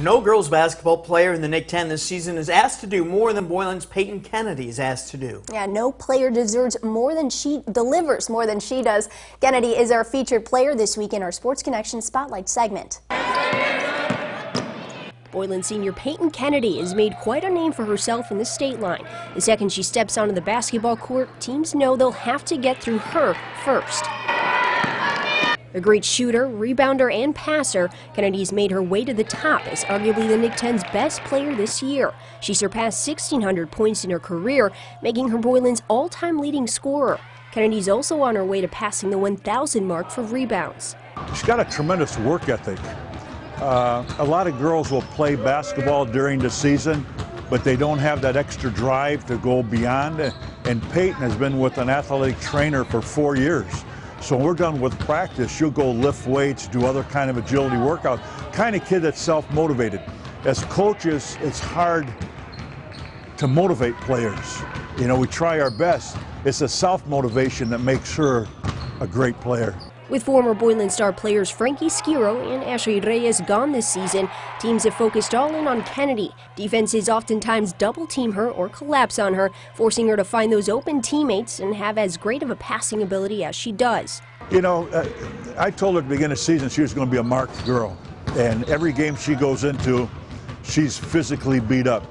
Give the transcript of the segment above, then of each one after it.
No girls basketball player in the Nick 10 this season is asked to do more than Boylan's Peyton Kennedy is asked to do. Yeah, no player delivers more than she does. Kennedy is our featured player this week in our Sports Connection Spotlight segment. Boylan senior Peyton Kennedy has made quite a name for herself in the state line. The second she steps onto the basketball court, teams know they'll have to get through her first. A great shooter, rebounder, and passer, Kennedy's made her way to the top as arguably the Nick 10's best player this year. She surpassed 1,600 points in her career, making her Boylan's all-time leading scorer. Kennedy's also on her way to passing the 1,000 mark for rebounds. She's got a tremendous work ethic. A lot of girls will play basketball during the season, but they don't have that extra drive to go beyond. And Peyton has been with an athletic trainer for 4 years. So when we're done with practice, she'll go lift weights, do other kind of agility workouts. Kind of kid that's self-motivated. As coaches, it's hard to motivate players. You know, we try our best. It's the self-motivation that makes her a great player. With former Boylan star players Frankie Skiro and Ashley Reyes gone this season, teams have focused all in on Kennedy. Defenses oftentimes double-team her or collapse on her, forcing her to find those open teammates and have as great of a passing ability as she does. You know, I told her at the beginning of the season she was going to be a marked girl. And every game she goes into, she's physically beat up.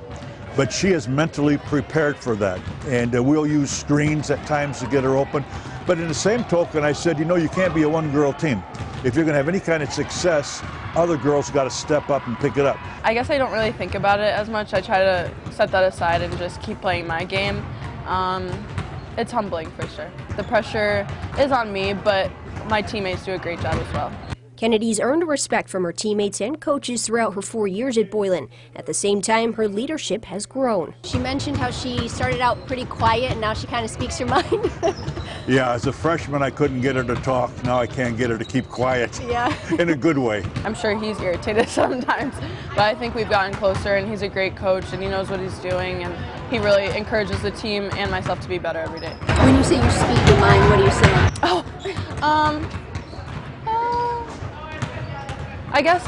But she is mentally prepared for that. And we'll use screens at times to get her open. But in the same token, I said, you know, you can't be a one-girl team. If you're going to have any kind of success, other girls got to step up and pick it up. I guess I don't really think about it as much. I try to set that aside and just keep playing my game. It's humbling for sure. The pressure is on me, but my teammates do a great job as well. Kennedy's earned respect from her teammates and coaches throughout her 4 years at Boylan. At the same time, her leadership has grown. She mentioned how she started out pretty quiet and now she kind of speaks her mind. Yeah, as a freshman, I couldn't get her to talk. Now I can't get her to keep quiet. Yeah. In a good way. I'm sure he's irritated sometimes, but I think we've gotten closer and he's a great coach and he knows what he's doing and he really encourages the team and myself to be better every day. When you say you speak your mind, what are you saying? I guess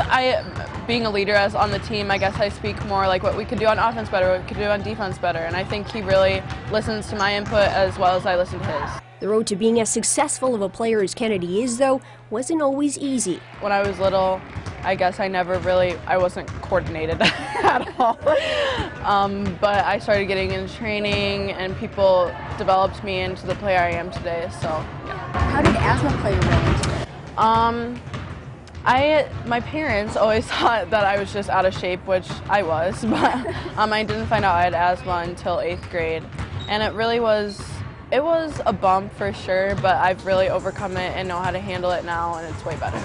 being a leader on the team, I guess I speak more like what we could do on offense better, what we could do on defense better, and I think he really listens to my input as well as I listen to his. The road to being as successful of a player as Kennedy is, though, wasn't always easy. When I was little, I guess I wasn't coordinated at all. But I started getting into training and people developed me into the player I am today, so yeah. How did asthma play a role into it? My parents always thought that I was just out of shape, which I was, but I didn't find out I had asthma until 8th grade. And it was a bump for sure, but I've really overcome it and know how to handle it now, and it's way better.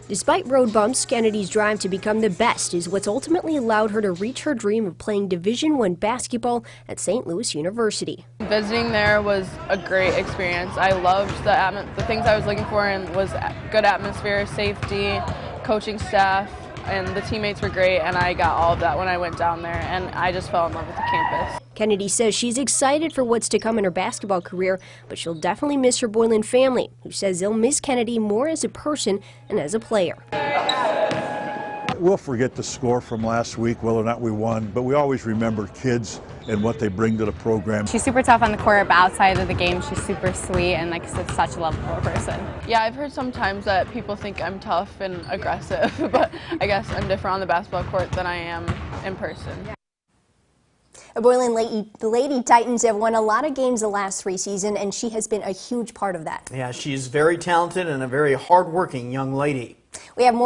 Despite road bumps, Kennedy's drive to become the best is what's ultimately allowed her to reach her dream of playing Division I basketball at St. Louis University. Visiting there was a great experience. I loved the things I was looking for, and was good atmosphere, safety, coaching staff, and the teammates were great, and I got all of that when I went down there, and I just fell in love with the campus. Kennedy says she's excited for what's to come in her basketball career, but she'll definitely miss her Boylan family, who says they'll miss Kennedy more as a person and as a player. We'll forget the score from last week, whether or not we won, but we always remember kids and what they bring to the program. She's super tough on the court, but outside of the game, she's super sweet and, like I said, such a lovable person. Yeah, I've heard sometimes that people think I'm tough and aggressive, but I guess I'm different on the basketball court than I am in person. Boylan Lady Titans have won a lot of games the last 3 seasons, and she has been a huge part of that. Yeah, she's very talented and a very hard-working young lady. We have more